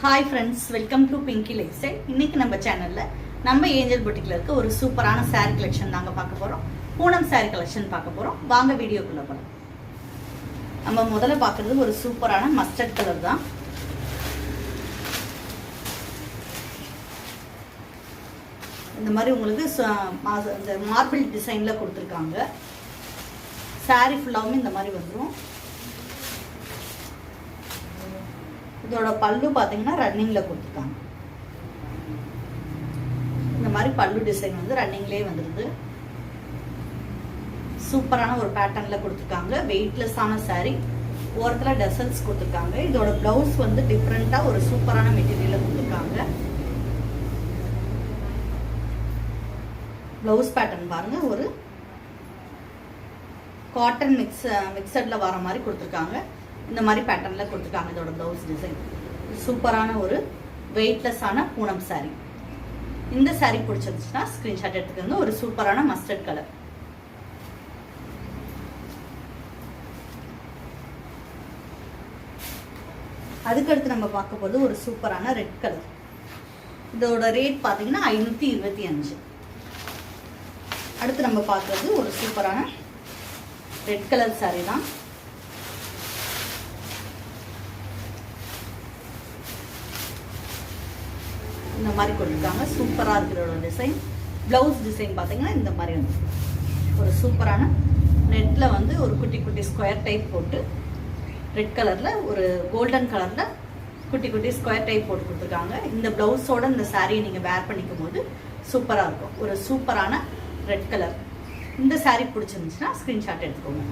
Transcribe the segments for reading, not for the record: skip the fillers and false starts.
Hi friends, welcome to Pinki life style. இன்னைக்கு நம்ம சேனல்ல நம்ம ஏஞ்சல் பொட்டிக்ல இருக்க ஒரு சூப்பரான சாரி கலெக்ஷன் தாங்க பார்க்க போறோம். பூனம் சாரி கலெக்ஷன் பார்க்க போறோம். வாங்க வீடியோக்குள்ள போலாம். நம்ம முதல்ல பார்க்கறது ஒரு சூப்பரான மஸ்டர்ட் கலர் தான். இந்த மாதிரி உங்களுக்கு இந்த மார்பிள் டிசைன்ல கொடுத்துருக்காங்க. சாரி ஃபுல்லாவும் இந்த மாதிரி வந்துடும். இதோட பல்லு பார்த்தீங்கன்னா ரன்னிங்ல கொடுத்துருக்காங்க. இந்த மாதிரி பல்லு டிசைன் வந்து ரன்னிங்லேயே வந்துருது. சூப்பரான ஒரு பேட்டர்ன்ல கொடுத்துருக்காங்க. வெயிட்லெஸ்ஸான சாரி, ஓரத்துல டசல்ஸ் கொடுத்துருக்காங்க. இதோட பிளவுஸ் வந்து டிஃப்ரெண்டா ஒரு சூப்பரான மெட்டீரியல்ல கொடுத்துருக்காங்க. பிளவுஸ் பேட்டர்ன் பாருங்க, ஒரு காட்டன் மிக்சட்ல வர மாதிரி கொடுத்துருக்காங்க. இந்த மாதிரி பேட்டர்ன்ல கொடுத்துருக்காங்க. இதோட பிளவுஸ் டிசைன் சூப்பரான ஒரு வெயிட்லெஸ்ஸான பூனம் சாரி. இந்த சாரி பிடிச்சிருந்துச்சுன்னா ஸ்கிரீன்ஷாட் எடுத்துக்கோங்க. ஒரு சூப்பரான மஸ்டர்ட் கலர். அதுக்கடுத்து நம்ம பார்க்க போது ஒரு சூப்பரான ரெட் கலர். இதோட ரேட் பார்த்தீங்கன்னா 525. அடுத்து நம்ம பார்க்கறது ஒரு சூப்பரான ரெட் கலர் சாரி தான். இந்த மாதிரி கொடுத்துருக்காங்க. சூப்பராக இருக்கிற டிசைன். பிளவுஸ் டிசைன் பார்த்தீங்கன்னா இந்த மாதிரி வந்து ஒரு சூப்பரான நெட்டில் வந்து ஒரு குட்டி குட்டி ஸ்கொயர் டைப் போட்டு ரெட் கலரில் ஒரு கோல்டன் கலரில் குட்டி குட்டி ஸ்கொயர் டைப் போட்டு கொடுத்துருக்காங்க. இந்த பிளவுஸோட இந்த சாரியை நீங்கள் வேர் பண்ணிக்கும் போது சூப்பராக இருக்கும். ஒரு சூப்பரான ரெட் கலர். இந்த சாரி பிடிச்சிருந்துச்சுன்னா ஸ்க்ரீன்ஷாட் எடுத்துக்கோங்க.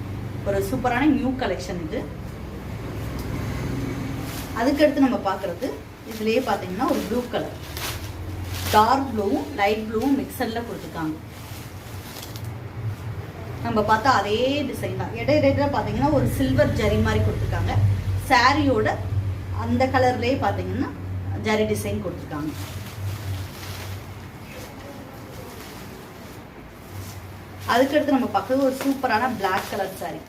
ஒரு சூப்பரான நியூ கலெக்ஷன் இது. அதுக்கடுத்து நம்ம பார்க்குறது இதுலேயே பார்த்தீங்கன்னா ஒரு ப்ளூ கலர். டார்க் ப்ளூவும் லைட் ப்ளூவும் மிக்சர்ல கொடுத்துருக்காங்க. நம்ம பார்த்தா அதே டிசைன் தான். இடையில பார்த்தீங்கன்னா ஒரு சில்வர் ஜரி மாதிரி கொடுத்துருக்காங்க. சாரியோட அந்த கலர்லேயே பார்த்தீங்கன்னா ஜரி டிசைன் கொடுத்துருக்காங்க. அதுக்கடுத்து நம்ம பார்க்கறது ஒரு சூப்பரான பிளாக் கலர் சாரி.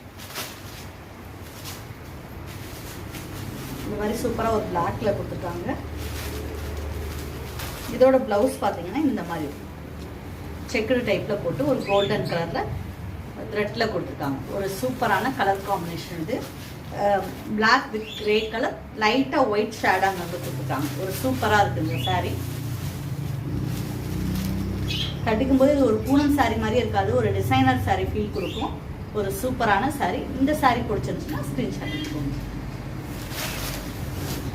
இந்த மாதிரி சூப்பராக ஒரு பிளாக்ல கொடுத்துருக்காங்க. இதோட பிளவுஸ் பார்த்தீங்கன்னா இந்த மாதிரி செக்குடு டைப்ல போட்டு ஒரு கோல்டன் கலர்ல த்ரெட்ல கொடுத்துருக்காங்க. ஒரு சூப்பரான கலர் காம்பினேஷன் இது. பிளாக் வித் கிரே கலர், லைட்டா ஒயிட் ஷேடா வந்து கொடுத்துருக்காங்க. ஒரு சூப்பரா இருக்கு இந்த சாரி. கட்டிக்கும் போது இது ஒரு பூனம் சாரி மாதிரி இருக்காது, ஒரு டிசைனர் சாரி ஃபீல் கொடுக்கும். ஒரு சூப்பரான சாரி. இந்த சாரி பிடிச்சிருந்துச்சுன்னா ஸ்கிரீன்ஷாட் எடுத்துக்கோங்க.